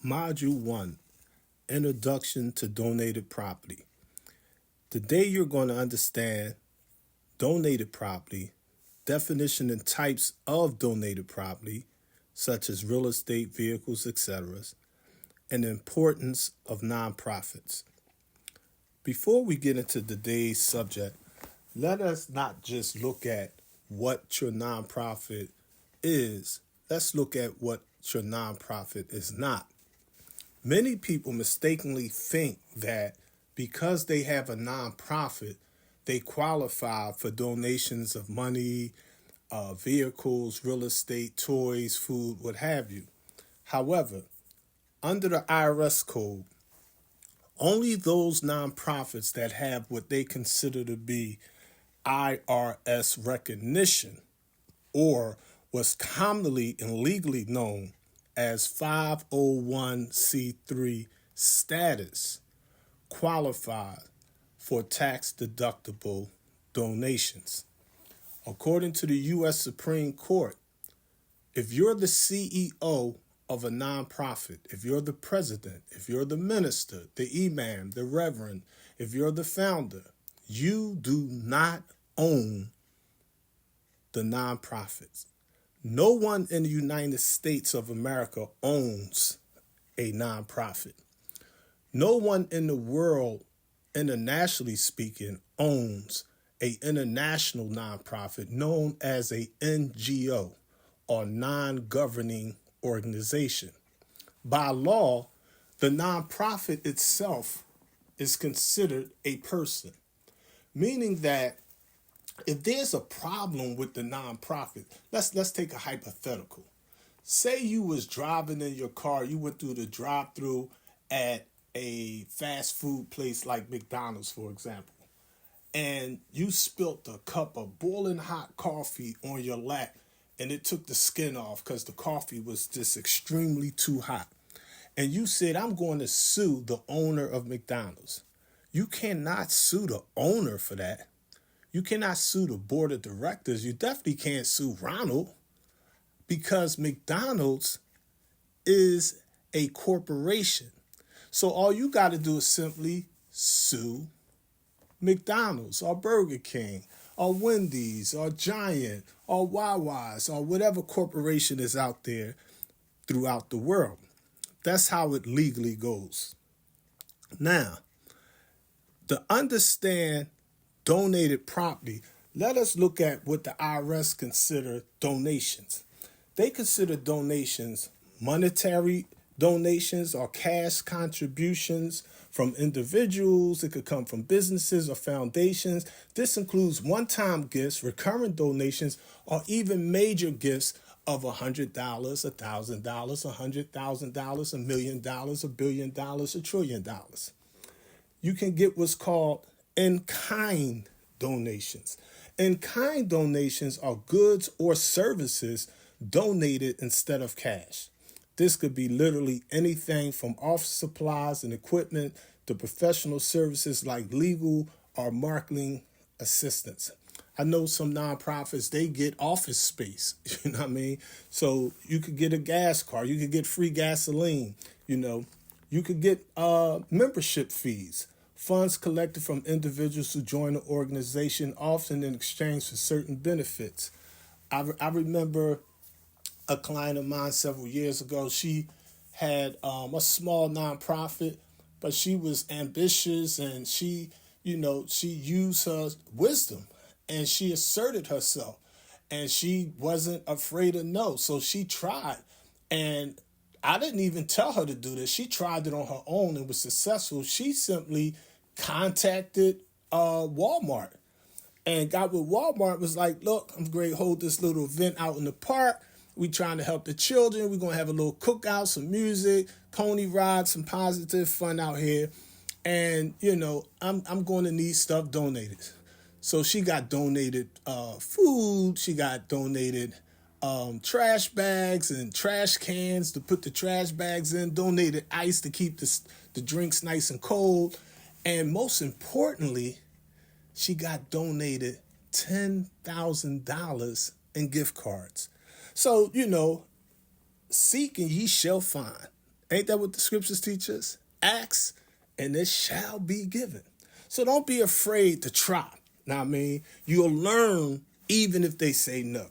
Module 1, Introduction to Donated Property. Today you're going to understand donated property, definition and types of donated property, such as real estate, vehicles, etc., and the importance of nonprofits. Before we get into today's subject, let us not just look at what your nonprofit is. Let's look at what your nonprofit is not. Many people mistakenly think that because they have a nonprofit, they qualify for donations of money, vehicles, real estate, toys, food, what have you. However, under the IRS code, only those nonprofits that have what they consider to be IRS recognition, or what's commonly and legally known as 501c3 status, qualify for tax-deductible donations. According to the U.S. Supreme Court, if you're the CEO of a nonprofit, if you're the president, if you're the minister, the imam, the reverend, if you're the founder, you do not own the nonprofits. No one in the United States of America owns a nonprofit. No one in the world, internationally speaking, owns an international nonprofit known as a NGO, or non-governing organization. By law, the nonprofit itself is considered a person, meaning that if there's a problem with the nonprofit, let's take a hypothetical. Say you was driving in your car, you went through the drive-through at a fast food place like McDonald's, for example, and you spilt a cup of boiling hot coffee on your lap, and it took the skin off because the coffee was just extremely too hot. And you said, I'm going to sue the owner of McDonald's. You cannot sue the owner for that. You cannot sue the board of directors. You definitely can't sue Ronald, because McDonald's is a corporation. So all you got to do is simply sue McDonald's or Burger King or Wendy's or Giant or Wawa's or whatever corporation is out there throughout the world. That's how it legally goes. Now, to understand donated property, let us look at what the IRS consider donations. They consider donations monetary donations or cash contributions from individuals. It could come from businesses or foundations. This includes one-time gifts, recurrent donations, or even major gifts of $100, $1,000, $100,000, $1 million, $1 billion, $1 trillion. You can get what's called in-kind donations. In-kind donations are goods or services donated instead of cash. This could be literally anything from office supplies and equipment to professional services like legal or marketing assistance. I know some nonprofits, they get office space, you know what I mean? So you could get a gas card, you could get free gasoline, you could get membership fees, funds collected from individuals who join the organization, often in exchange for certain benefits. I remember a client of mine several years ago. She had a small nonprofit, but she was ambitious, and she used her wisdom and she asserted herself, and she wasn't afraid of no. So she tried, and I didn't even tell her to do this. She tried it on her own and was successful. She simply contacted Walmart and got with Walmart, was like, look, I'm going to hold this little event out in the park. We trying to help the children. We're going to have a little cookout, some music, pony rides, some positive fun out here. And, I'm going to need stuff donated. So she got donated food. She got donated trash bags and trash cans to put the trash bags in, donated ice to keep the drinks nice and cold. And most importantly, she got donated $10,000 in gift cards. So, seek and ye shall find. Ain't that what the scriptures teach us? Ask, and it shall be given. So don't be afraid to try. Now, I mean, you'll learn even if they say no.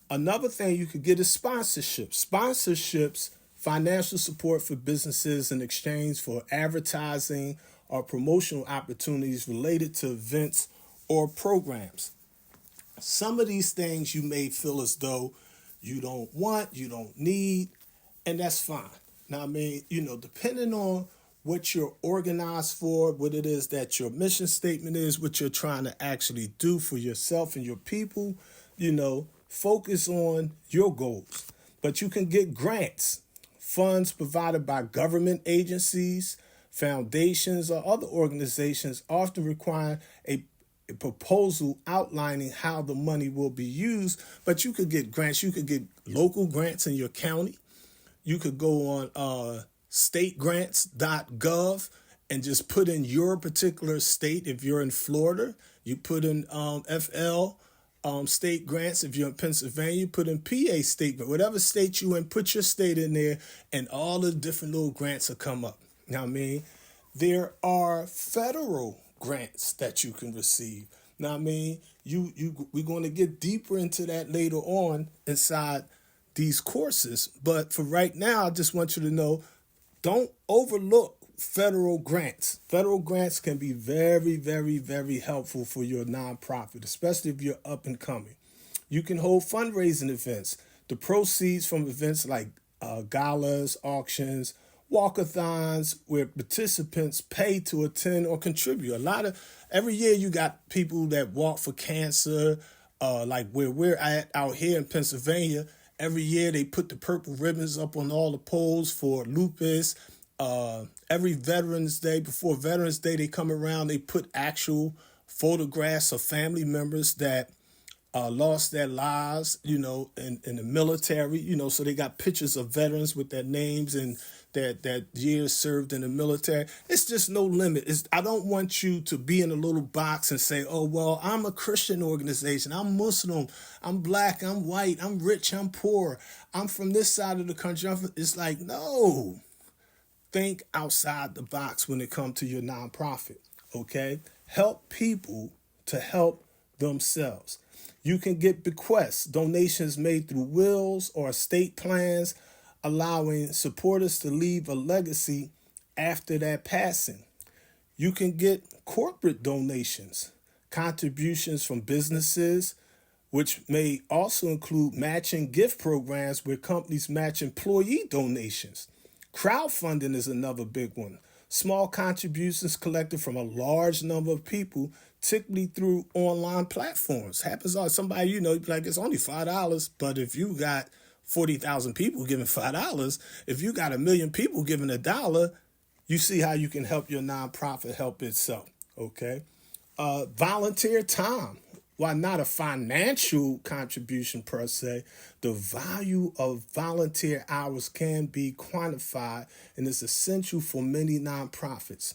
Another thing you could get is sponsorships. Sponsorships, financial support for businesses in exchange for advertising or promotional opportunities related to events or programs. Some of these things you may feel as though you don't want, you don't need, and that's fine. Now, I mean, depending on what you're organized for, what it is that your mission statement is, what you're trying to actually do for yourself and your people, focus on your goals. But you can get grants, funds provided by government agencies, foundations, or other organizations often require a proposal outlining how the money will be used. But you could get grants. You could get local grants in your county. You could go on stategrants.gov and just put in your particular state. If you're in Florida, you put in FL state grants. If you're in Pennsylvania, you put in PA state, but whatever state you in, put your state in there, and all the different little grants will come up. Now, I mean, there are federal grants that you can receive. Now, I mean, we're going to get deeper into that later on inside these courses. But for right now, I just want you to know, don't overlook federal grants. Federal grants can be very, very, very helpful for your nonprofit, especially if you're up and coming. You can hold fundraising events. The proceeds from events like galas, auctions, walkathons, where participants pay to attend or contribute. Every year you got people that walk for cancer, like where we're at out here in Pennsylvania. Every year they put the purple ribbons up on all the poles for lupus. Every Veterans Day, before Veterans Day, they come around, they put actual photographs of family members that lost their lives, in the military, so they got pictures of veterans with their names and that years served in the military. It's just no limit. I don't want you to be in a little box and say, oh, well, I'm a Christian organization. I'm Muslim. I'm black. I'm white. I'm rich. I'm poor. I'm from this side of the country. It's like, no. Think outside the box when it comes to your nonprofit, okay? Help people to help themselves. You can get bequests, donations made through wills or estate plans, allowing supporters to leave a legacy after their passing. You can get corporate donations, contributions from businesses, which may also include matching gift programs where companies match employee donations. Crowdfunding is another big one. Small contributions collected from a large number of people, typically through online platforms. Happens on somebody, you'd be like, it's only $5. But if you got 40,000 people giving $5, if you got 1 million people giving $1, you see how you can help your nonprofit help itself, okay? Volunteer time. While not a financial contribution per se, the value of volunteer hours can be quantified and is essential for many nonprofits.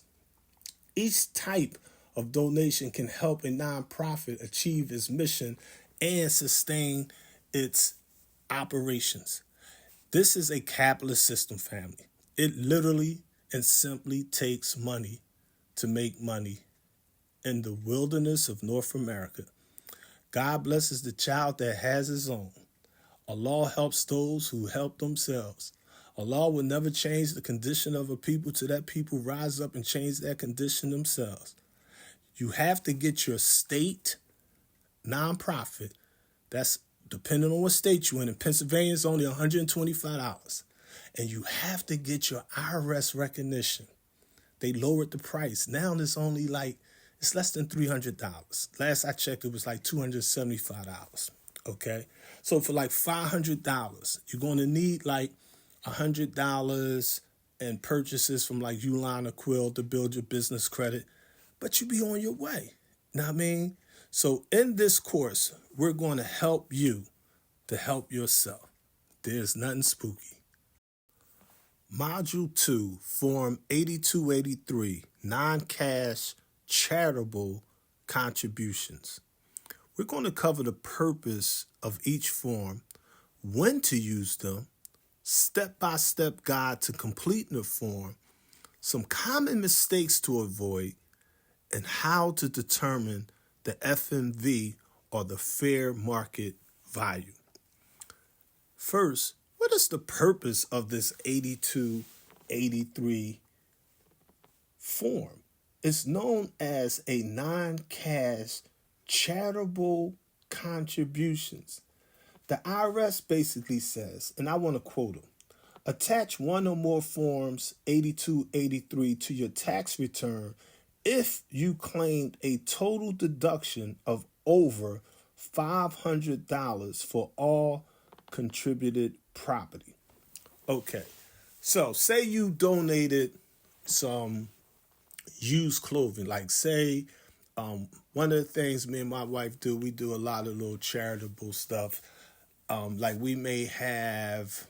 Each type of donation can help a nonprofit achieve its mission and sustain its operations. This is a capitalist system, family. It literally and simply takes money to make money in the wilderness of North America. God blesses the child that has his own. Allah helps those who help themselves. Allah will never change the condition of a people till that people rise up and change that condition themselves. You have to get your state nonprofit. That's depending on what state you're in. In Pennsylvania, it's only $125. And you have to get your IRS recognition. They lowered the price. Now it's only it's less than $300. Last I checked, it was like $275. Okay? So for $500, you're going to need $100 in purchases from Uline or Quill to build your business credit. But you be on your way. Know what I mean? So in this course, we're going to help you to help yourself. There's nothing spooky. Module 2, Form 8283, Noncash Charitable Contributions. We're going to cover the purpose of each form, when to use them, step-by-step guide to completing the form, some common mistakes to avoid, and how to determine the FMV, or the fair market value. First, what is the purpose of this 8283 form? It's known as a non-cash charitable contributions. The IRS basically says, and I want to quote them, attach one or more forms 8283 to your tax return if you claimed a total deduction of over $500 for all contributed property. Okay, so say you donated some used clothing, like say one of the things me and my wife do, we do a lot of little charitable stuff. Like we may have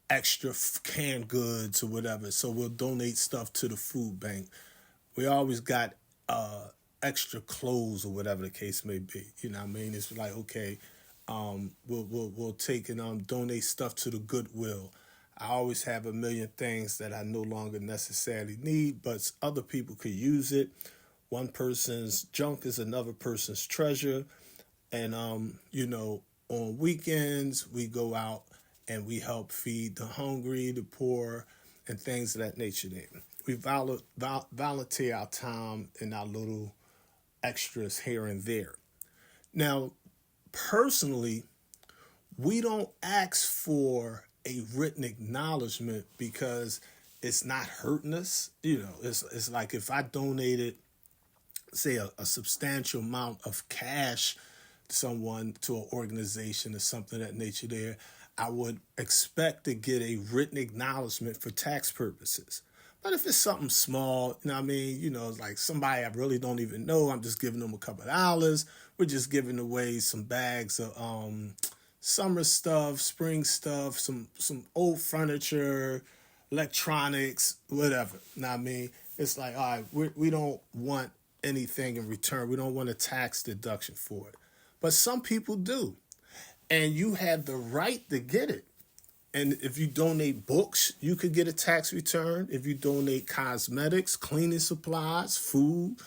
extra canned goods or whatever, so we'll donate stuff to the food bank. We always got extra clothes or whatever the case may be. You know what I mean? It's like, okay, we'll take and donate stuff to the Goodwill. I always have a million things that I no longer necessarily need, but other people could use it. One person's junk is another person's treasure. And, on weekends, we go out and we help feed the hungry, the poor, and things of that nature there. We volunteer our time and our little extras here and there. Now, personally, we don't ask for a written acknowledgement because it's not hurting us. It's like if I donated, say, a substantial amount of cash to someone, to an organization or something of that nature there, I would expect to get a written acknowledgement for tax purposes. But if it's something small, it's like somebody I really don't even know, I'm just giving them a couple of dollars. We're just giving away some bags of summer stuff, spring stuff, some old furniture, electronics, whatever. It's like, all right, we don't want anything in return. We don't want a tax deduction for it. But some people do. And you have the right to get it. And if you donate books, you could get a tax return. If you donate cosmetics, cleaning supplies, food,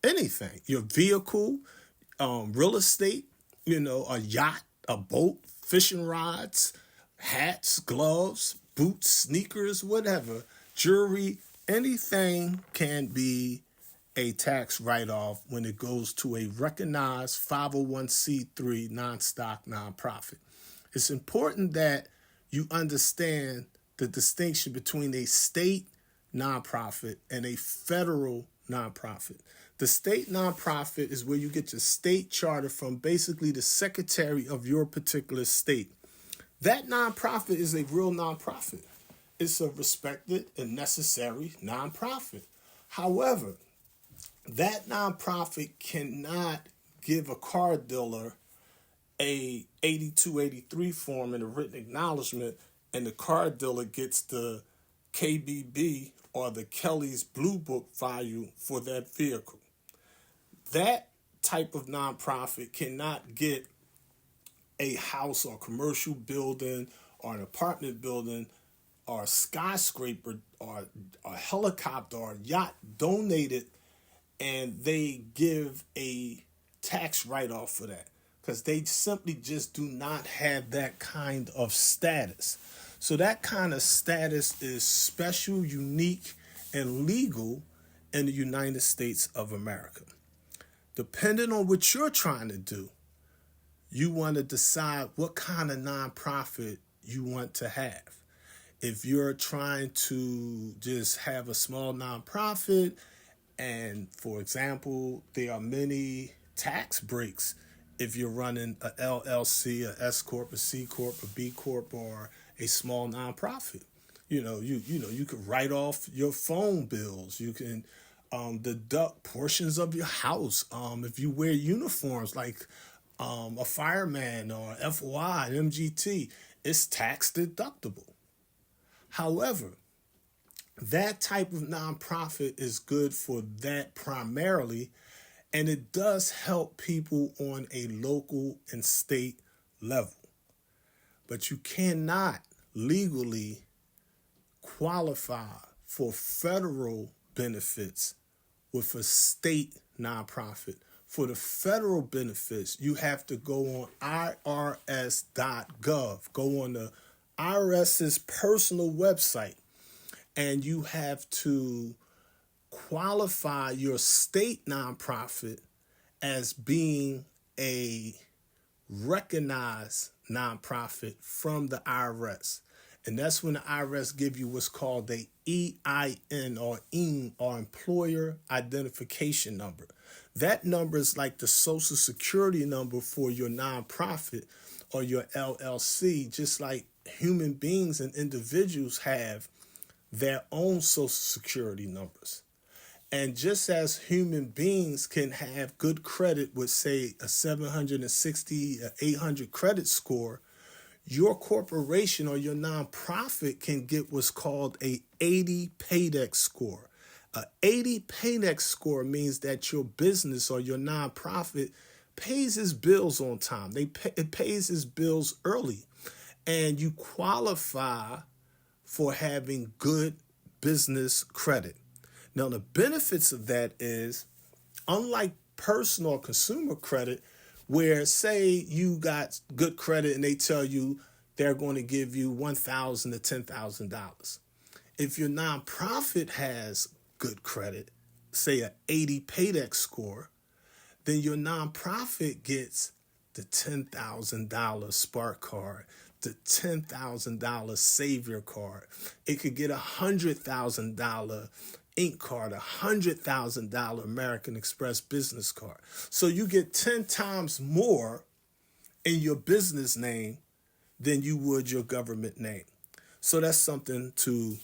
anything, your vehicle, real estate, a yacht, a boat, fishing rods, hats, gloves, boots, sneakers, whatever, jewelry, anything can be a tax write-off when it goes to a recognized 501c3 non-stock nonprofit. It's important that you understand the distinction between a state nonprofit and a federal nonprofit. The state nonprofit is where you get your state charter from, basically the secretary of your particular state. That nonprofit is a real nonprofit. It's a respected and necessary nonprofit. However, that nonprofit cannot give a car dealer a 8283 form and a written acknowledgement, and the car dealer gets the KBB or the Kelly's Blue Book value for that vehicle. That type of nonprofit cannot get a house or commercial building or an apartment building or a skyscraper or a helicopter or a yacht donated, and they give a tax write-off for that because they simply just do not have that kind of status. So that kind of status is special, unique, and legal in the United States of America. Depending on what you're trying to do, you want to decide what kind of nonprofit you want to have. If you're trying to just have a small nonprofit, and for example, there are many tax breaks if you're running a LLC, a S Corp, a C Corp, a B Corp, or a small nonprofit. You could write off your phone bills. You can deduct portions of your house. If you wear uniforms like a fireman or FOI, MGT, it's tax deductible. However, that type of nonprofit is good for that primarily, and it does help people on a local and state level. but you cannot legally qualify for federal benefits with a state nonprofit. For the federal benefits, you have to go on irs.gov, go on the IRS's personal website, and you have to qualify your state nonprofit as being a recognized nonprofit from the IRS. And that's when the IRS give you what's called a EIN or EIN or employer identification number. That number is like the social security number for your nonprofit or your LLC, just like human beings and individuals have their own social security numbers. And just as human beings can have good credit with, say, a 760, 800 credit score, your corporation or your nonprofit can get what's called a 80 Paydex score. A 80 Paydex score means that your business or your nonprofit pays its bills on time. It pays its bills early, and you qualify for having good business credit. Now, the benefits of that is, unlike personal or consumer credit, where say you got good credit and they tell you they're going to give you $1,000 to $10,000. If your nonprofit has good credit, say an 80 Paydex score, then your nonprofit gets the $10,000 Spark card, the $10,000 Savior card. It could get a $100,000 Ink card, a $100,000 American Express business card. So you get 10 times more in your business name than you would your government name. So that's something to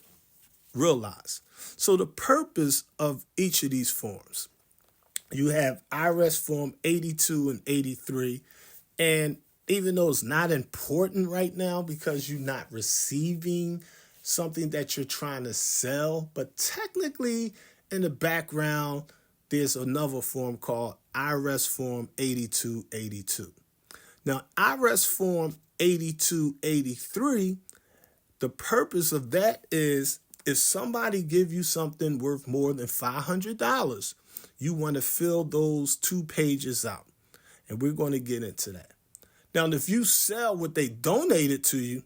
realize. So the purpose of each of these forms, you have IRS Form 82 and 83, and even though it's not important right now because you're not receiving something that you're trying to sell, but technically in the background, there's another form called IRS Form 8282. Now, IRS Form 8283, the purpose of that is if somebody give you something worth more than $500, you want to fill those 2 pages out. And we're going to get into that. Now, if you sell what they donated to you,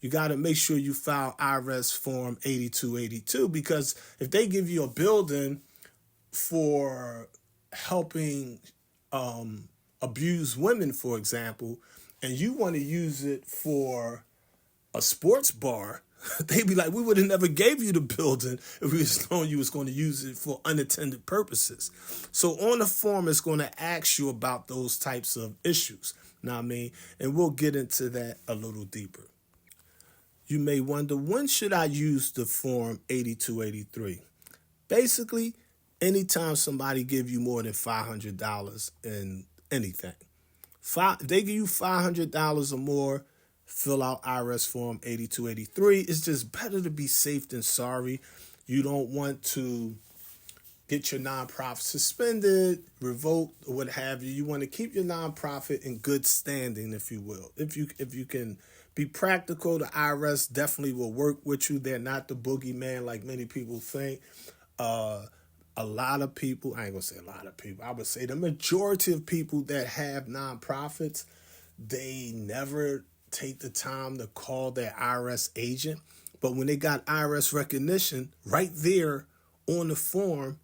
you got to make sure you file IRS Form 8282, because if they give you a building for helping abused women, for example, and you want to use it for a sports bar, they'd be like, we would have never gave you the building if we was known you was going to use it for unattended purposes. So on the form, it's going to ask you about those types of issues. Know what I mean? And we'll get into that a little deeper. You may wonder, when should I use the Form 8283? Basically, anytime somebody give you more than $500 in anything. If they give you $500 or more, fill out IRS Form 8283. It's just better to be safe than sorry. You don't want to get your nonprofit suspended, revoked, or what have you. You want to keep your nonprofit in good standing, if you will. If you can be practical, the IRS definitely will work with you. They're not the boogeyman like many people think. A lot of people, I ain't gonna say a lot of people, I would say the majority of people that have nonprofits, they never take the time to call their IRS agent. But when they got IRS recognition, right there on the form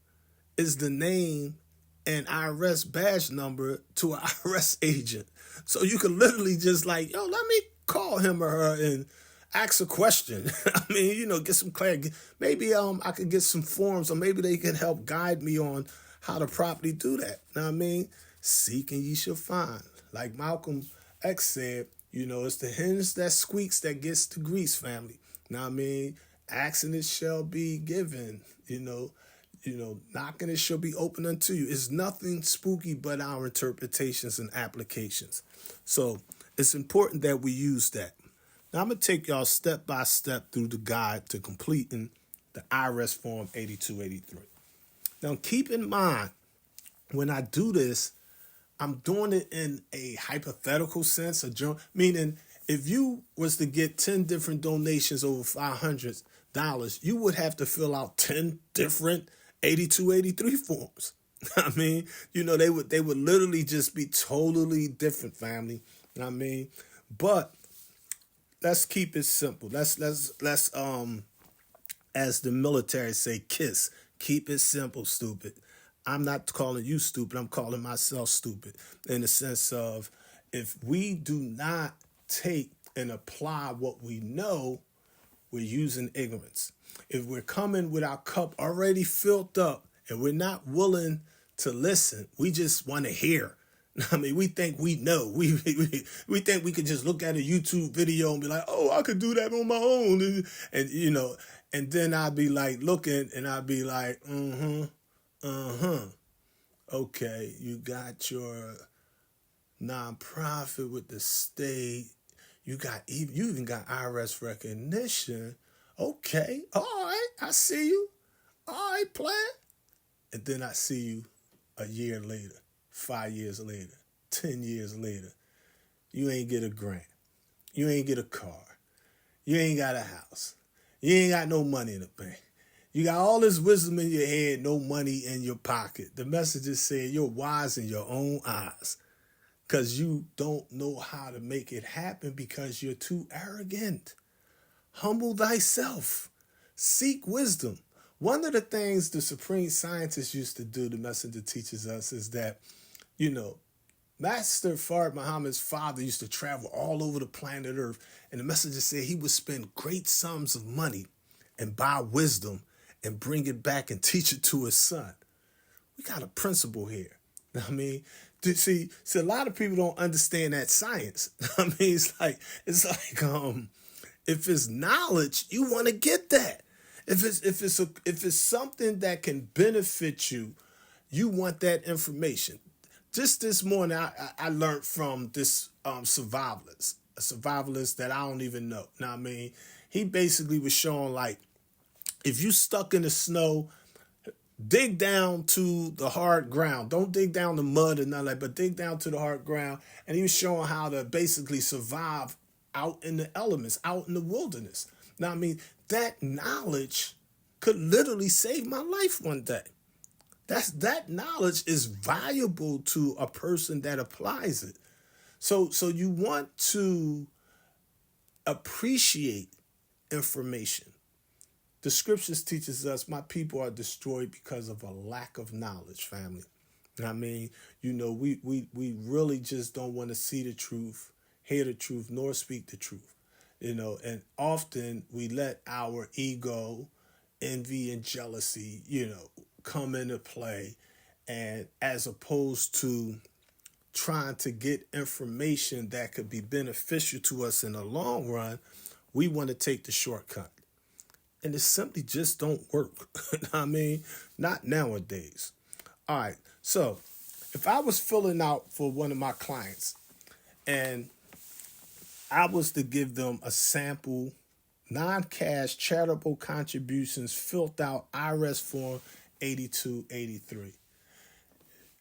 is the name and IRS badge number to an IRS agent. So you can literally just like, let me call him or her and ask a question. I mean, get some clarity. Maybe I could get some forms, or maybe they can help guide me on how to properly do that. Know what I mean? Seek and ye shall find. Like Malcolm X said, it's the hinge that squeaks that gets the grease, family. Know what I mean? Asking it shall be given, knocking it shall be open unto you. It's nothing spooky but our interpretations and applications. So it's important that we use that. Now I'm going to take y'all step by step through the guide to completing the IRS Form 8283. Now keep in mind, when I do this, I'm doing it in a hypothetical sense, meaning If you was to get 10 different donations over $500, you would have to fill out 10 different 8283 forms. I mean, they would literally just be totally different, family. I mean, but let's keep it simple. Let's as the military say, KISS. Keep it simple, stupid. I'm not calling you stupid. I'm calling myself stupid in the sense of, if we do not take and apply what we know, we're using ignorance. If we're coming with our cup already filled up and we're not willing to listen, we just want to hear. I mean, we think we know. We think we could just look at a YouTube video and be like, oh, I could do that on my own. And then I'd be like looking and I'd be like, okay, you got your nonprofit with the state. You even got IRS recognition. Okay, all right, I see you. All right, plan. And then I see you a year later, 5 years later, 10 years later. You ain't get a grant. You ain't get a car. You ain't got a house. You ain't got no money in the bank. You got all this wisdom in your head, no money in your pocket. The message is saying you're wise in your own eyes because you don't know how to make it happen because you're too arrogant. Humble thyself. Seek wisdom. One of the things the supreme scientists used to do, the messenger teaches us, is that, Master Fard Muhammad's father used to travel all over the planet Earth, and the messenger said he would spend great sums of money and buy wisdom and bring it back and teach it to his son. We got a principle here. I mean, see, a lot of people don't understand that science. I mean, it's like if it's knowledge, you want to get that. If it's something that can benefit you, you want that information. Just this morning, I learned from this survivalist, a survivalist that I don't even know. Now, I mean, he basically was showing, like, if you stuck in the snow, dig down to the hard ground. Don't dig down the mud and nothing like that, but dig down to the hard ground. And he was showing how to basically survive out in the elements, out in the wilderness. Now, I mean, that knowledge could literally save my life one day. That knowledge is valuable to a person that applies it. So you want to appreciate information. The scriptures teaches us, my people are destroyed because of a lack of knowledge, family. I mean, we really just don't want to see the truth, hear the truth, nor speak the truth. And often we let our ego, envy, and jealousy, come into play. And as opposed to trying to get information that could be beneficial to us in the long run, we want to take the shortcut. And it simply just don't work. I mean, not nowadays. All right. So if I was filling out for one of my clients and I was to give them a sample non-cash charitable contributions filled out IRS form 8283.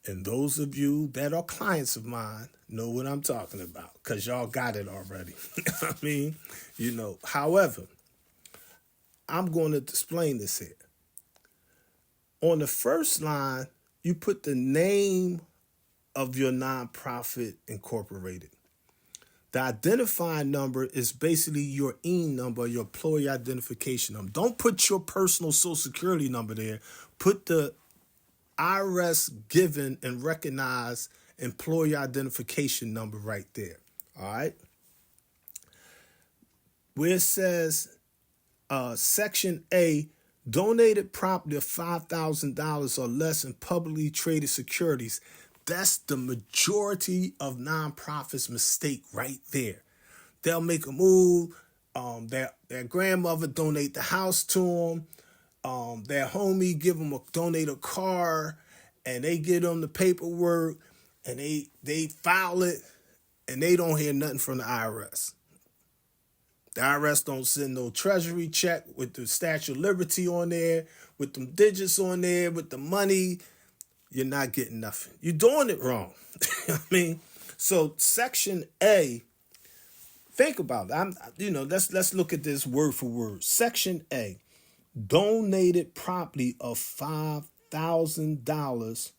And those of you that are clients of mine know what I'm talking about because y'all got it already. I mean, however, I'm going to explain this here. On the first line, you put the name of your nonprofit incorporated. The identifying number is basically your EIN number, your employee identification number. Don't put your personal social security number there. Put the IRS given and recognized employee identification number right there. All right. Where it says Section A, donated property of $5,000 or less in publicly traded securities. That's the majority of nonprofits' mistake right there. They'll make a move. Their grandmother donate the house to them. Their homie donate a car, and they give them the paperwork, and they file it, and they don't hear nothing from the IRS. The IRS don't send no treasury check with the Statue of Liberty on there, with them digits on there, with the money. You're not getting nothing. You're doing it wrong. I mean, so Section A, Think about it. Let's look at this word for word. Section A, donated property of $5,000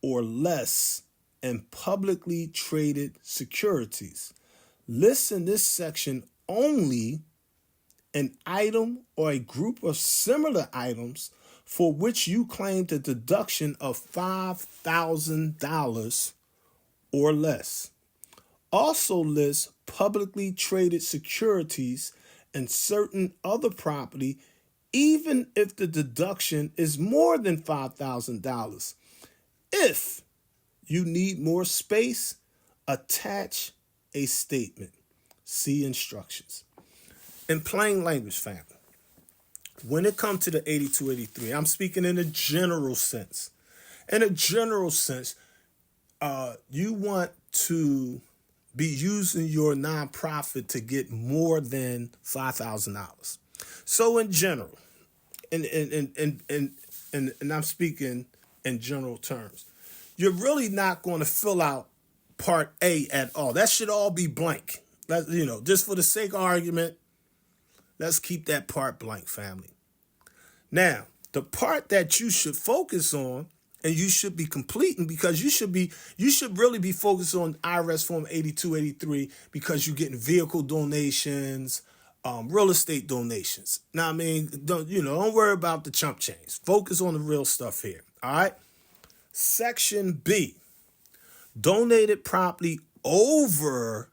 or less in publicly traded securities. List in this section only an item or a group of similar items for which you claimed a deduction of $5,000 or less. Also list publicly traded securities and certain other property, even if the deduction is more than $5,000. If you need more space, attach a statement. See instructions. In plain language, family, when it comes to the 8283, I'm speaking in a general sense. In a general sense, you want to be using your nonprofit to get more than $5,000. So in general, and I'm speaking in general terms, you're really not going to fill out Part A at all. That should all be blank. Just for the sake of argument, let's keep that part blank, family. Now, the part that you should focus on and you should be completing, because you should really be focused on IRS Form 8283, because you're getting vehicle donations, real estate donations. Now, don't worry about the chump change. Focus on the real stuff here. All right. Section B, donated property over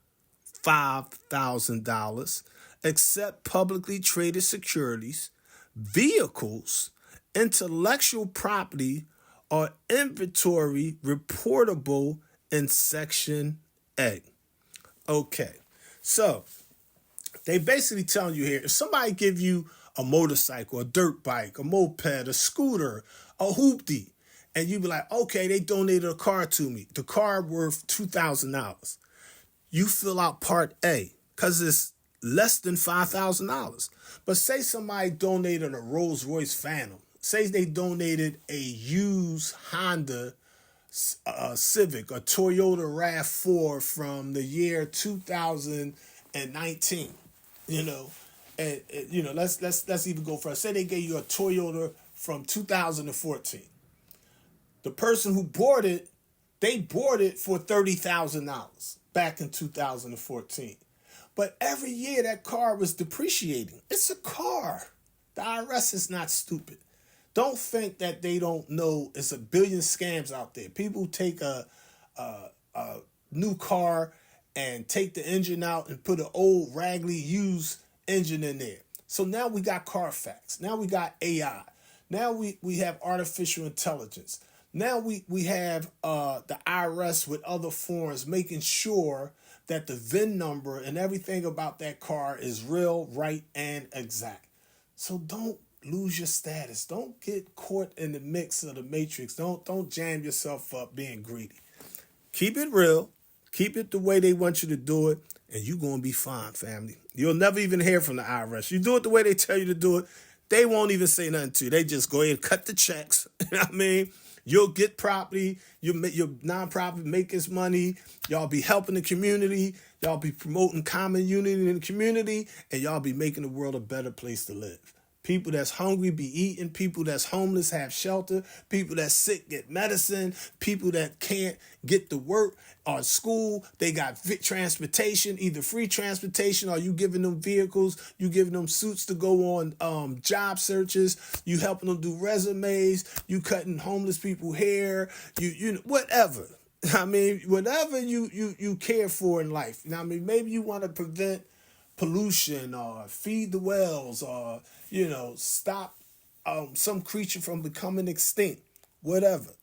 $5,000, except publicly traded securities, vehicles, intellectual property, or inventory reportable in Section A. Okay, so they basically telling you here, if somebody give you a motorcycle, a dirt bike, a moped, a scooter, a hoopty, and you be like, okay, they donated a car to me. The car worth $2,000. You fill out Part A because it's less than $5,000. But say somebody donated a Rolls Royce Phantom. Say they donated a used Honda Civic, a Toyota RAV4 from the year 2019. Let's even go further. Say they gave you a Toyota from 2014. The person who bought it, they bought it for $30,000 back in 2014. But every year that car was depreciating. It's a car. The IRS is not stupid. Don't think that they don't know it's a billion scams out there. People take a new car and take the engine out and put an old raggedy used engine in there. So now we got Carfax. Now we got AI. Now we have artificial intelligence. Now we have the IRS with other forms making sure that the VIN number and everything about that car is real, right, and exact. So don't lose your status. Don't get caught in the mix of the matrix. Don't jam yourself up being greedy. Keep it real. Keep it the way they want you to do it, and you're going to be fine, family. You'll never even hear from the IRS. You do it the way they tell you to do it, they won't even say nothing to you. They just go ahead and cut the checks. You know what I mean? You'll get property. Your nonprofit make its money. Y'all be helping the community. Y'all be promoting common unity in the community. And y'all be making the world a better place to live. People that's hungry be eating. People that's homeless have shelter. People that's sick get medicine. People that can't get to work or school, they got transportation, either free transportation or you giving them vehicles. You giving them suits to go on job searches. You helping them do resumes. You cutting homeless people hair. You whatever. I mean, whatever you care for in life. I mean, maybe you want to prevent pollution or feed the whales or stop some creature from becoming extinct, whatever.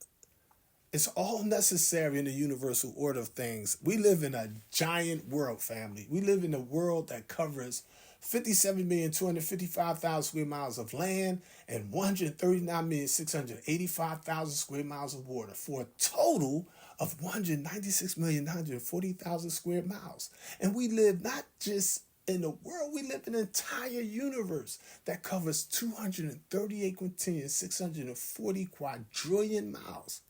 It's all necessary in the universal order of things. We live in a giant world, family. We live in a world that covers 57,255,000 square miles of land and 139,685,000 square miles of water for a total of 196,940,000 square miles. And we live not just in the world, we live in an entire universe that covers 238 quintillion, 640 quadrillion miles.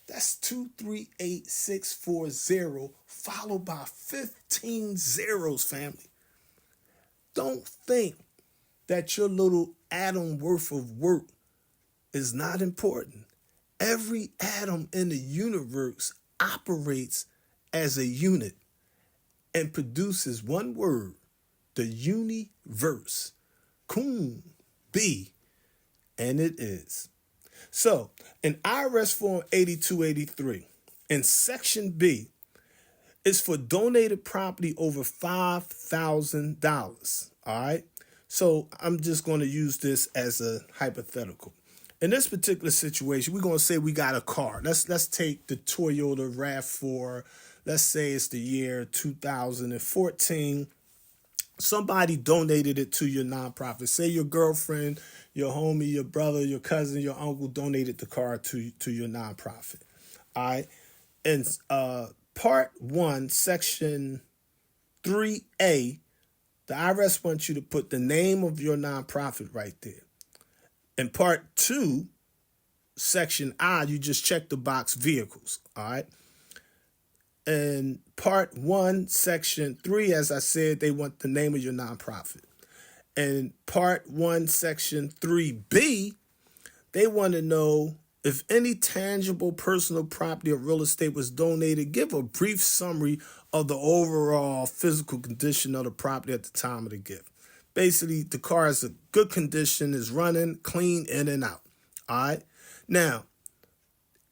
That's 238640 followed by 15 zeros, family. Don't think that your little atom worth of work is not important. Every atom in the universe operates as a unit and produces one word, the universe. Cum, be, and it is. So, in IRS Form 8283, in Section B, it's for donated property over $5,000. All right? So, I'm just going to use this as a hypothetical. In this particular situation, we're going to say we got a car. Let's take the Toyota RAV4. Let's say it's the year 2014. Somebody donated it to your nonprofit. Say your girlfriend, your homie, your brother, your cousin, your uncle donated the car to your nonprofit. All right. In Part 1, Section 3A, the IRS wants you to put the name of your nonprofit right there. In Part 2, Section I, you just check the box vehicles. All right. In Part 1, Section 3, as I said, they want the name of your nonprofit. In Part 1, Section 3B, they want to know if any tangible personal property or real estate was donated. Give a brief summary of the overall physical condition of the property at the time of the gift. Basically, the car is in good condition, is running, clean, in and out. All right? Now,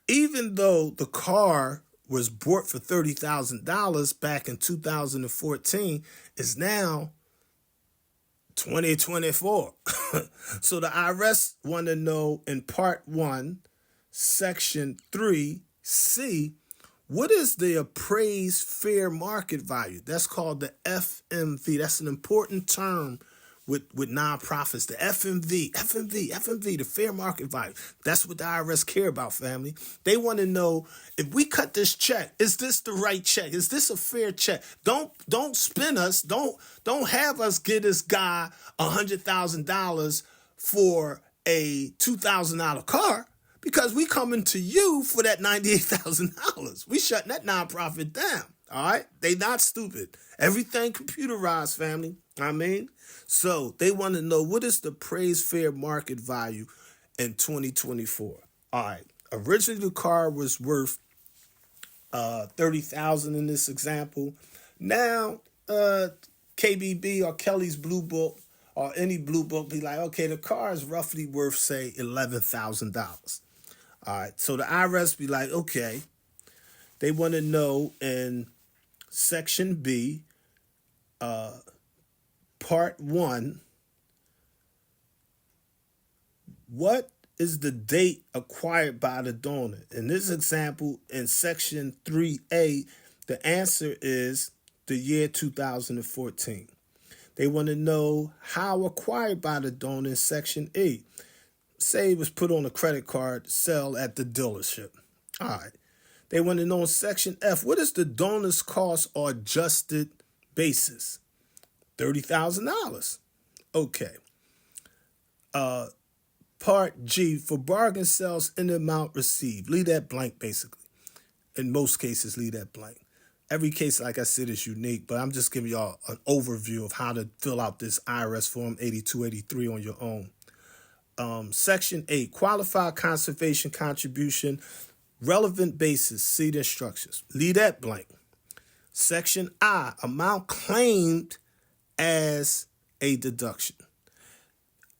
even though the car was bought for $30,000 back in 2014, is now 2024. So the IRS want to know in Part 1, Section 3C, what is the appraised fair market value? That's called the FMV. That's an important term with nonprofits, the FMV, the fair market value. That's what the IRS care about, family. They want to know, if we cut this check, is this the right check? Is this a fair check? Don't spin us. Don't have us get this guy $100,000 for a $2,000 car, because we coming to you for that $98,000. We shutting that nonprofit down. All right? They not stupid. Everything computerized, family. So they want to know, what is the appraised fair market value in 2024? All right. Originally, the car was worth $30,000 in this example. Now, KBB or Kelly's Blue Book or any Blue Book be like, okay, the car is roughly worth, say, $11,000. All right. So the IRS be like, okay, they want to know in Section B, Part 1, what is the date acquired by the donor? In this example, in Section 3A, the answer is the year 2014. They want to know how acquired by the donor in Section E. Say it was put on a credit card to sell at the dealership. All right. They want to know in Section F, what is the donor's cost or adjusted basis? $30,000. Okay. Part G, for bargain sales in the amount received. Leave that blank, basically. In most cases, leave that blank. Every case, like I said, is unique, but I'm just giving y'all an overview of how to fill out this IRS Form 8283 on your own. Section 8, qualified conservation contribution, relevant basis, see the instructions. Leave that blank. Section I, amount claimed as a deduction.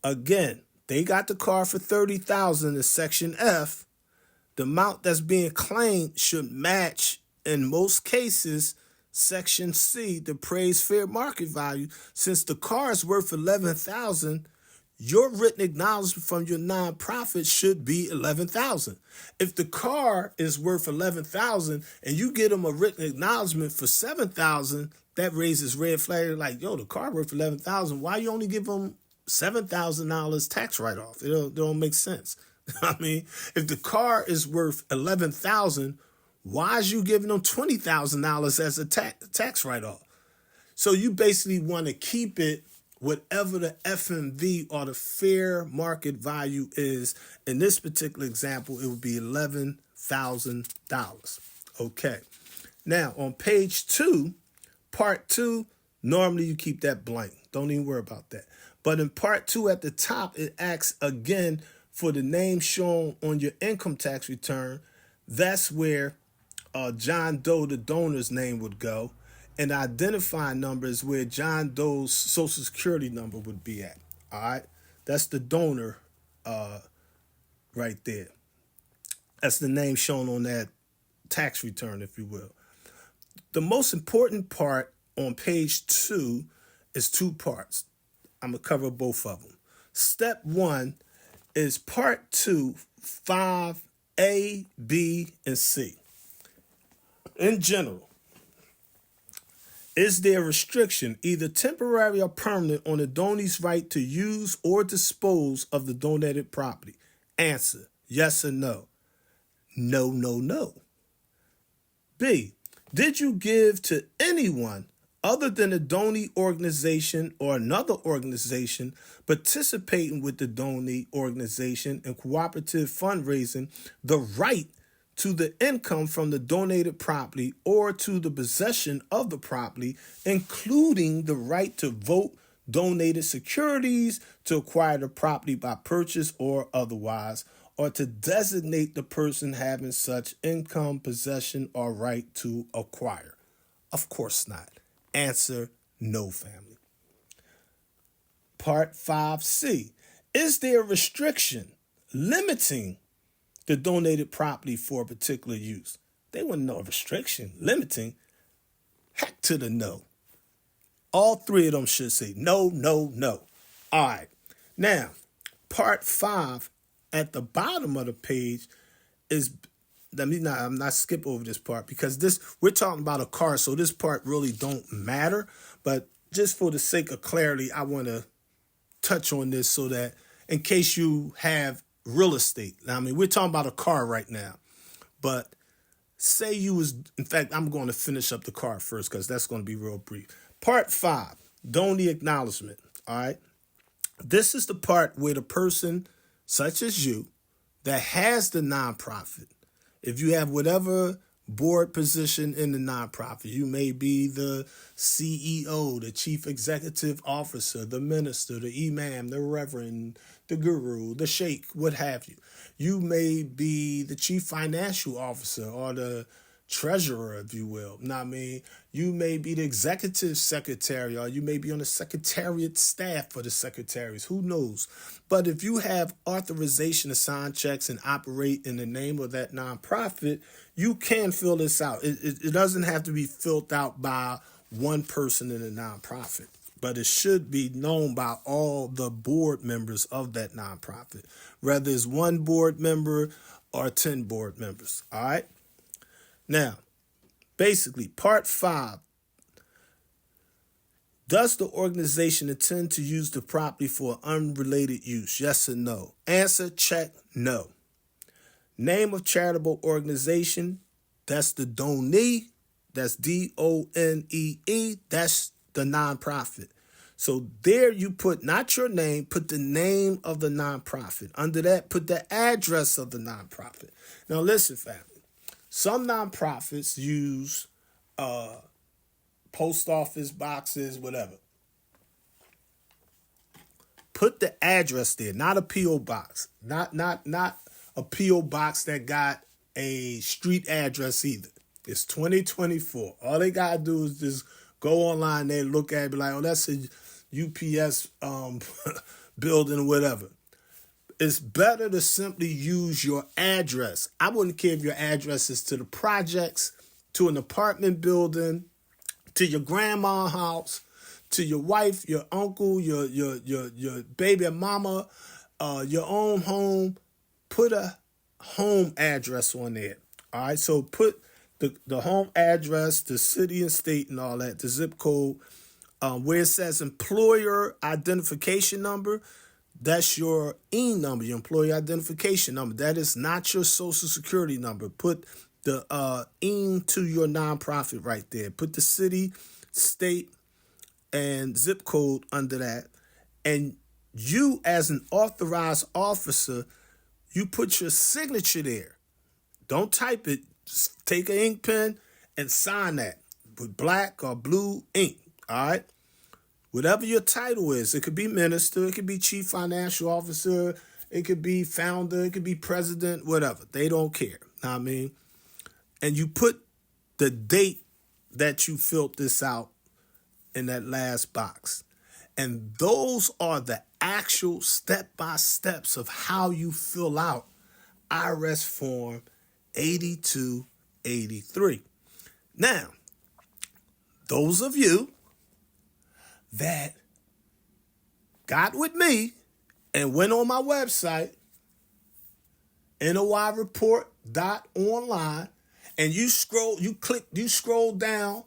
Again, they got the car for $30,000 in Section F. The amount that's being claimed should match, in most cases, Section C, the appraised fair market value. Since the car is worth $11,000, your written acknowledgement from your nonprofit should be $11,000. If the car is worth $11,000 and you get them a written acknowledgement for $7,000, that raises red flag. Like, yo, the car worth $11,000. Why you only give them $7,000 tax write-off? It don't make sense. If the car is worth $11,000, why is you giving them $20,000 as a tax write-off? So you basically want to keep it whatever the FMV or the fair market value is. In this particular example, it would be $11,500. $100,000. Okay. Now, on page 2, part 2, normally you keep that blank. Don't even worry about that. But in part 2 at the top, it asks again for the name shown on your income tax return. That's where John Doe, the donor's name, would go. And the identifying number is where John Doe's social security number would be at. All right. That's the donor right there. That's the name shown on that tax return, if you will. The most important part on page 2 is 2 parts. I'm going to cover both of them. Step 1 is part 2, 5A, B, and C. In general, is there a restriction, either temporary or permanent, on the donor's right to use or dispose of the donated property? Answer, yes or no. No, no, no. B, did you give to anyone other than a donee organization or another organization participating with the donee organization in cooperative fundraising the right to the income from the donated property or to the possession of the property, including the right to vote donated securities, to acquire the property by purchase or otherwise, or to designate the person having such income, possession, or right to acquire? Of course not. Answer, no, family. Part 5C. Is there a restriction limiting the donated property for a particular use? They wouldn't know a restriction. Limiting? Heck to the no. All 3 of them should say no, no, no. All right. Now, part 5 at the bottom of the page is, I'm not skip over this part because we're talking about a car, so this part really don't matter. But just for the sake of clarity, I want to touch on this so that in case you have real estate. Now, I mean, we're talking about a car right now, but say you was, in fact, I'm going to finish up the car first because that's going to be real brief. Part 5, donee acknowledgement. All right. This is the part where the person, such as you, that has the nonprofit, if you have whatever board position in the nonprofit, you may be the CEO, the chief executive officer, the minister, the imam, the reverend, the guru, the sheikh, what have you. You may be the chief financial officer or the treasurer, if you will. Now, I mean, you may be the executive secretary, or you may be on the secretariat staff for the secretaries. Who knows? But if you have authorization to sign checks and operate in the name of that nonprofit, you can fill this out. It doesn't have to be filled out by one person in a nonprofit, but it should be known by all the board members of that nonprofit, whether it's one board member or 10 board members. All right. Now, basically, part 5. Does the organization intend to use the property for unrelated use? Yes or no? Answer, check, no. Name of charitable organization, that's the donee. That's DONEE. That's the nonprofit. So there you put not your name, put the name of the nonprofit. Under that, put the address of the nonprofit. Now listen, family. Some nonprofits use post office boxes, whatever. Put the address there, not a P.O. box. Not a P.O. box that got a street address either. It's 2024. All they got to do is just go online there, look at it, be like, oh, that's a UPS building or whatever. It's better to simply use your address. I wouldn't care if your address is to the projects, to an apartment building, to your grandma's house, to your wife, your uncle, your baby mama, your own home. Put a home address on there. All right, so put the home address, the city and state and all that, the zip code, where it says employer identification number. That's your EIN number, your employee identification number. That is not your social security number. Put the EIN to your nonprofit right there. Put the city, state, and zip code under that. And you, as an authorized officer, you put your signature there. Don't type it. Just take an ink pen and sign that with black or blue ink. All right? Whatever your title is, it could be minister, it could be chief financial officer, it could be founder, it could be president, whatever. They don't care. Know what I mean? And you put the date that you filled this out in that last box. And those are the actual step-by-steps of how you fill out IRS Form 8283. Now, those of you that got with me and went on my website, noireport.online, and you scroll down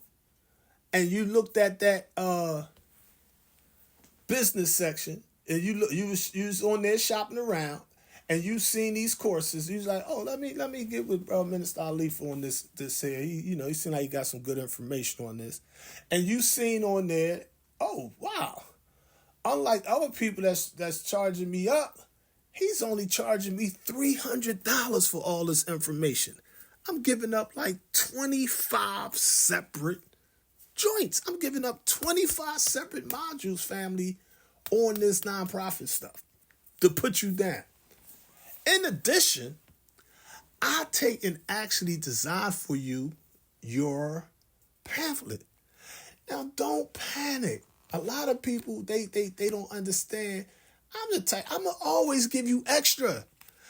and you looked at that business section, and you was on there shopping around, and you seen these courses. You was like, oh, let me get with Minister Alif on this here. He seemed like he got some good information on this, and you seen on there, oh wow, unlike other people that's charging me up, he's only charging me $300 for all this information. I'm giving up like 25 separate joints. I'm giving up 25 separate modules, family, on this nonprofit stuff to put you down. In addition, I take and actually design for you your pamphlet. Now, don't panic. A lot of people, they don't understand. I'm the type, I'm going to always give you extra.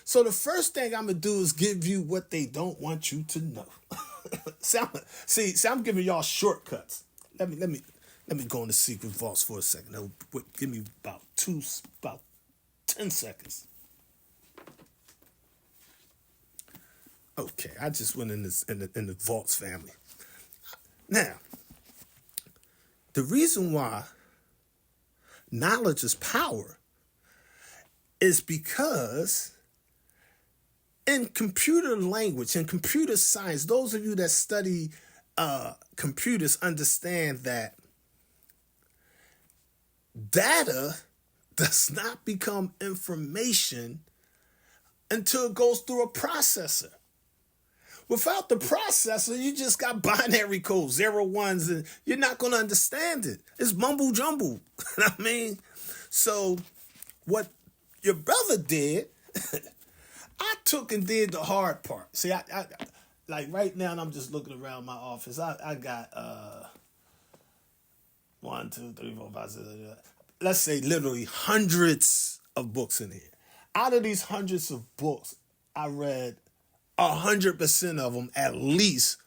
So the first thing I'm going to do is give you what they don't want you to know. See, I'm giving y'all shortcuts. Let me go in the secret vaults for a second. Now, give me about 10 seconds. Okay, I just went in the vaults, family. Now, the reason why knowledge is power is because in computer language, in computer science, those of you that study computers understand that data does not become information until it goes through a processor. Without the processor, you just got binary code, 0, 1s, and you're not going to understand it. It's mumble jumble. I mean, so what your brother did, I took and did the hard part. See, I like right now, I'm just looking around my office. I got 1, 2, 3, 4, 5, 6, 7, let's say literally hundreds of books in here. Out of these hundreds of books, I read 100% of them at least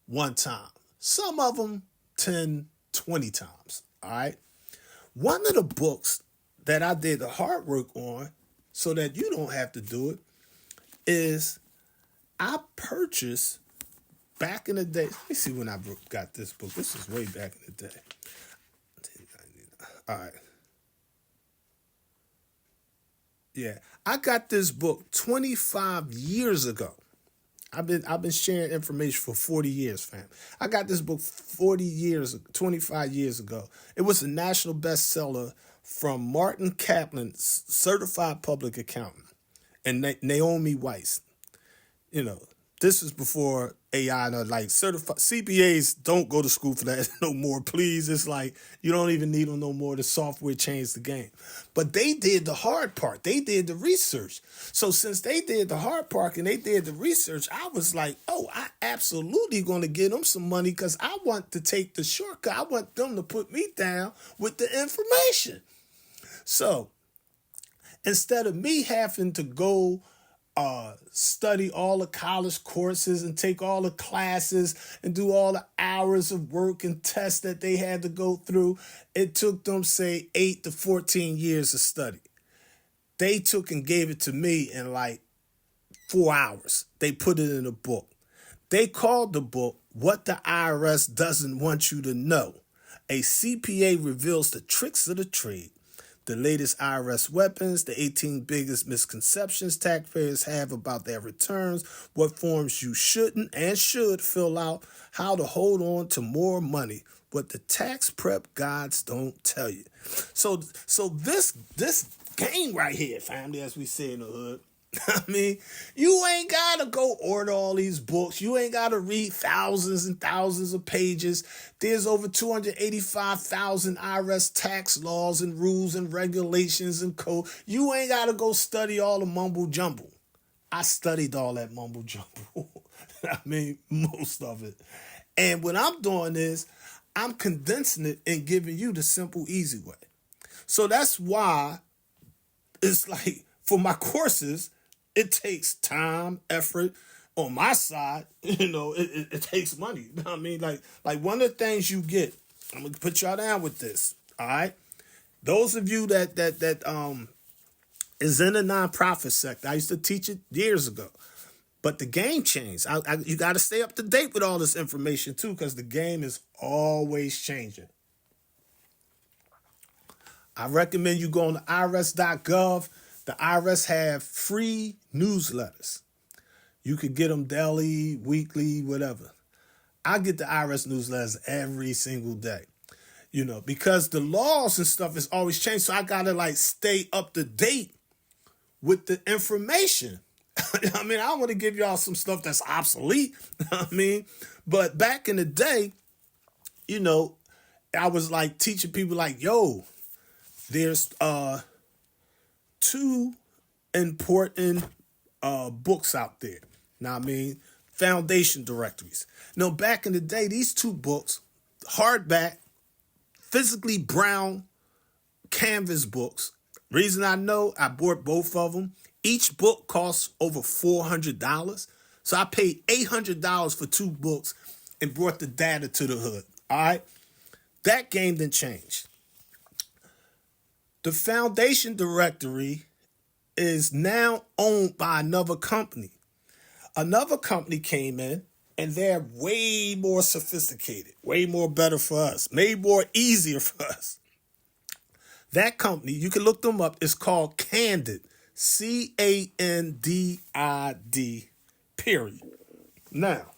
one time. Some of them 10, 20 times. All right. One of the books that I did the hard work on so that you don't have to do it is I purchased back in the day. Let me see when I got this book. This is way back in the day. All right. Yeah, I got this book 25 years ago. I've been sharing information for 40 years, fam. I got this book 25 years ago. It was a national bestseller from Martin Kaplan, certified public accountant, and Naomi Weiss. You know, this is before AI and like certified CPAs don't go to school for that no more. Please, it's like you don't even need them no more. The software changed the game, but they did the hard part. They did the research. So since they did the hard part and they did the research, I was like, oh, I absolutely going to give them some money because I want to take the shortcut. I want them to put me down with the information. So instead of me having to go study all the college courses and take all the classes and do all the hours of work and tests that they had to go through, it took them, say, 8 to 14 years of study. They took and gave it to me in like 4 hours. They put it in a book. They called the book What the IRS Doesn't Want You to Know. A CPA reveals the tricks of the trade, the latest IRS weapons, the 18 biggest misconceptions taxpayers have about their returns, what forms you shouldn't and should fill out, how to hold on to more money, what the tax prep guides don't tell you. So this game right here, family, as we say in the hood, I mean, you ain't got to go order all these books. You ain't got to read thousands and thousands of pages. There's over 285,000 IRS tax laws and rules and regulations and code. You ain't got to go study all the mumble jumble. I studied all that mumble jumble. I mean, most of it. And what I'm doing is I'm condensing it and giving you the simple, easy way. So that's why it's like for my courses, it takes time, effort on my side. It takes money. You know what I mean? Like one of the things you get, I'm going to put y'all down with this. All right. Those of you that is in the nonprofit sector, I used to teach it years ago. But the game changed. You got to stay up to date with all this information, too, because the game is always changing. I recommend you go on to irs.gov. The IRS have free newsletters. You could get them daily, weekly, whatever. I get the IRS newsletters every single day, because the laws and stuff is always changing. So I got to stay up to date with the information. I mean, I want to give y'all some stuff that's obsolete. I mean, but back in the day, I was teaching people yo, there's two important books out there. Now, I mean, foundation directories. Back in the day, these two books, hardback, physically brown canvas books. Reason I know, I bought both of them. Each book costs over $400. So I paid $800 for two books and brought the data to the hood. All right. That game didn't change. The foundation directory is now owned by another company. Another company came in and they're way more sophisticated, way more better for us, made more easier for us. That company, you can look them up, it's called Candid. Candid, period. Now,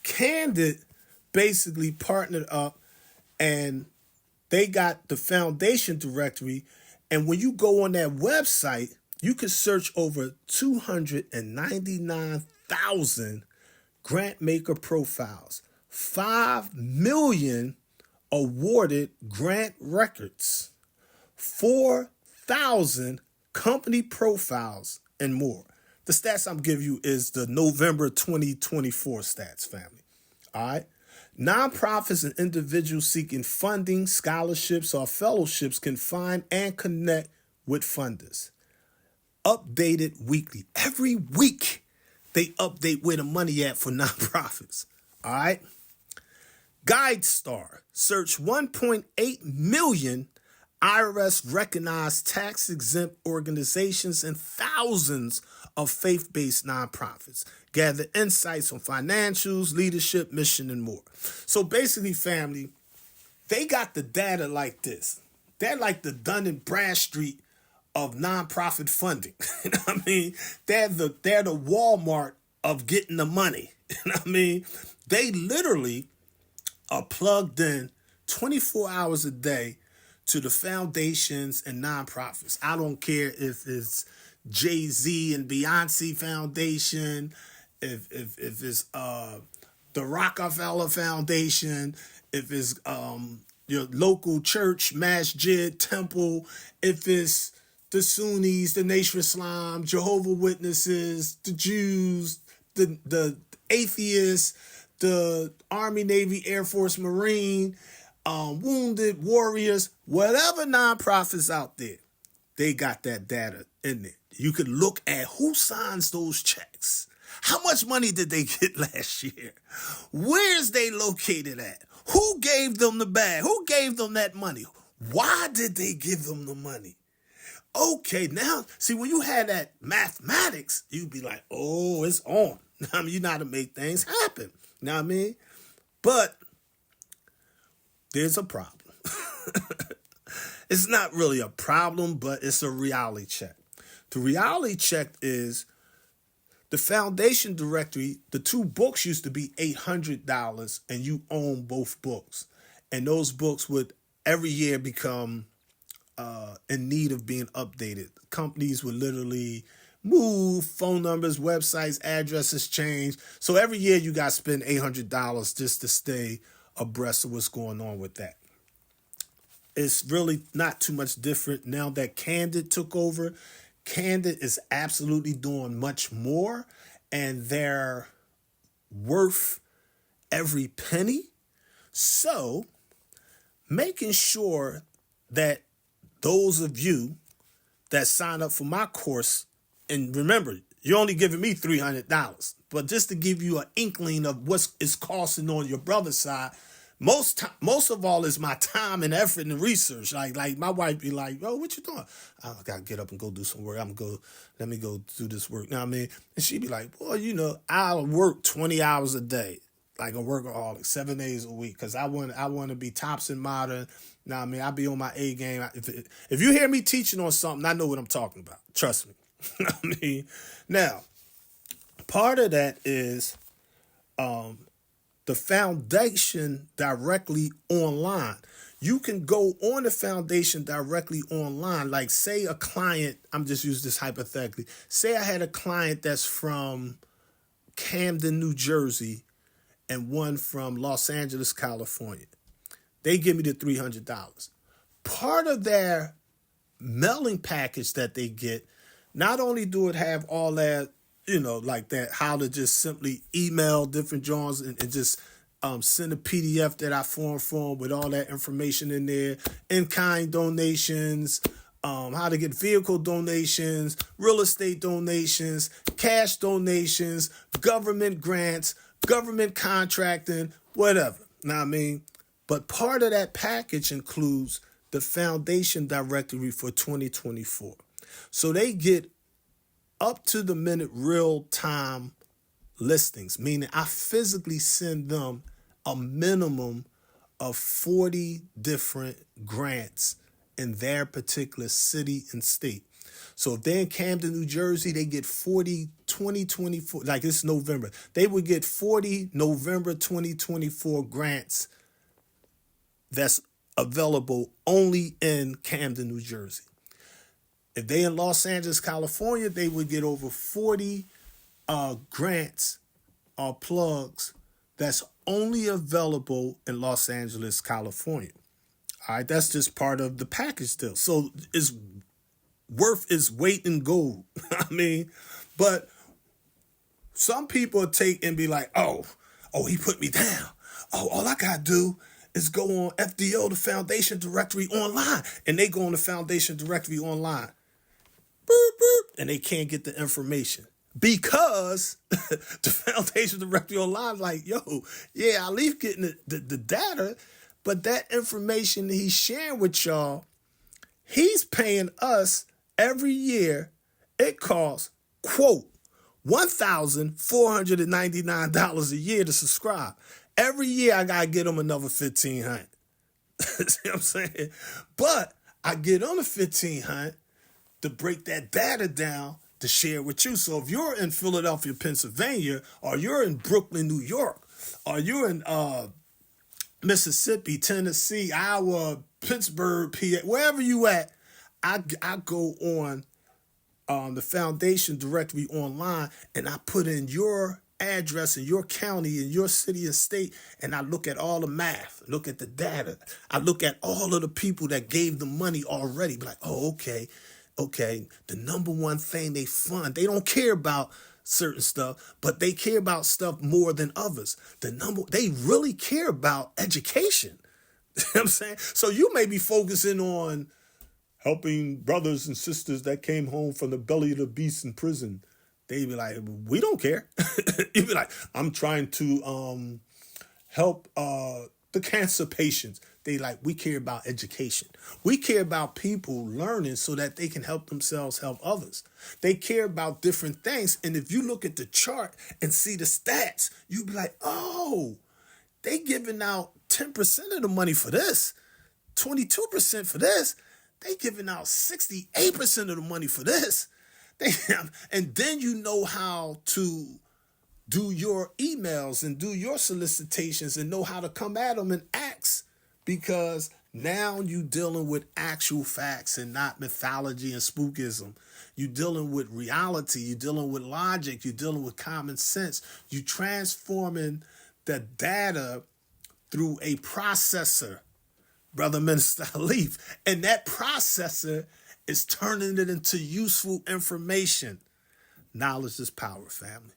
Candid basically partnered up and they got the foundation directory. And when you go on that website, you can search over 299,000 grant maker profiles, 5 million awarded grant records, 4,000 company profiles, and more. The stats I'm giving you is the November 2024 stats, family. All right. Nonprofits and individuals seeking funding, scholarships, or fellowships can find and connect with funders. Updated weekly. Every week, they update where the money at for nonprofits. All right. GuideStar. Search 1.8 million IRS recognized tax-exempt organizations and thousands of faith-based nonprofits. Gather insights on financials, leadership, mission, and more. So basically, family, they got the data like this. They're like the Dun and Bradstreet of nonprofit funding. You know what I mean? They're the Walmart of getting the money. You know what I mean? They literally are plugged in 24 hours a day to the foundations and nonprofits. I don't care if it's Jay-Z and Beyonce Foundation, if it's the Rockefeller Foundation, if it's your local church, masjid, temple, if it's the Sunnis, the Nation of Islam, Jehovah's Witnesses, the Jews, the atheists, the Army, Navy, Air Force, Marine, Wounded Warriors, whatever nonprofits out there, they got that data in there. You could look at who signs those checks. How much money did they get last year? Where's they located at? Who gave them the bag? Who gave them that money? Why did they give them the money? Okay, now, see, when you had that mathematics, you'd be like, oh, it's on. I mean, you know how to make things happen. You know what I mean? But there's a problem. It's not really a problem, but it's a reality check. The reality check is the foundation directory, the two books used to be $800 and you own both books. And those books would every year become in need of being updated. Companies would literally move, phone numbers, websites, addresses change. So every year you got to spend $800 just to stay abreast of what's going on with that. It's really not too much different now that Candid took over. Candid is absolutely doing much more, and they're worth every penny. So making sure that those of you that sign up for my course, and remember, you're only giving me $300, but just to give you an inkling of what it's costing on your brother's side, most of all is my time and effort and research. Like my wife be like, "Oh, what you doing?" I gotta get up and go do some work. Let me go do this work. Now I mean, and she be like, "Boy, I'll work 20 hours a day, like a workaholic, 7 days a week, because I want to be tops and modern." Now I mean, I'll be on my A game. If you hear me teaching on something, I know what I'm talking about. Trust me. I mean, now part of that is the foundation directly online. You can go on the foundation directly online. Like say a client, I'm just using this hypothetically. Say I had a client that's from Camden, New Jersey, and one from Los Angeles, California. They give me the $300. Part of their mailing package that they get, not only do it have all that, like that, how to just simply email different journals and just send a PDF that I formed for them with all that information in there, in-kind donations, how to get vehicle donations, real estate donations, cash donations, government grants, government contracting, whatever. Know what I mean? But part of that package includes the foundation directory for 2024. So they get up to the minute real time listings, meaning I physically send them a minimum of 40 different grants in their particular city and state. So if they're in Camden, New Jersey, they get 40 2024, like it's November. They would get 40 November 2024 grants that's available only in Camden, New Jersey. If they in Los Angeles, California, they would get over 40 grants or plugs that's only available in Los Angeles, California. All right, that's just part of the package deal. So it's worth its weight in gold. I mean, but some people take and be like, oh, he put me down. Oh, all I got to do is go on FDO, the Foundation Directory online. And they go on the Foundation Directory online. Boop, boop, and they can't get the information because the Foundation Directory online is like, yo, yeah, Alif getting the data, but that information he's sharing with y'all, he's paying us every year. It costs, quote, $1,499 a year to subscribe. Every year I got to get them another $1,500. See what I'm saying? But I get on the $1,500 to break that data down to share with you. So if you're in Philadelphia, Pennsylvania, or you're in Brooklyn, New York, or you're in Mississippi, Tennessee, Iowa, Pittsburgh, PA, wherever you at, I go on the Foundation Directory online and I put in your address in your county, in your city or state, and I look at all the math, look at the data. I look at all of the people that gave the money already. Be like, oh, okay, the number one thing they fund, they don't care about certain stuff, but they care about stuff more than others. They really care about education. You know what I'm saying? So you may be focusing on helping brothers and sisters that came home from the belly of the beast in prison. They be like, we don't care. You be like, I'm trying to help the cancer patients. They like, we care about education. We care about people learning so that they can help themselves, help others. They care about different things. And if you look at the chart and see the stats, you be like, oh, they giving out 10% of the money for this, 22% for this. They giving out 68% of the money for this. And then you know how to do your emails and do your solicitations and know how to come at them and ask, because Now you dealing with actual facts and not mythology and spookism. You dealing with reality. You dealing with logic. You dealing with common sense. You transforming the data through a processor, brother Minister Alif. And that processor is turning it into useful information. Knowledge is power, family.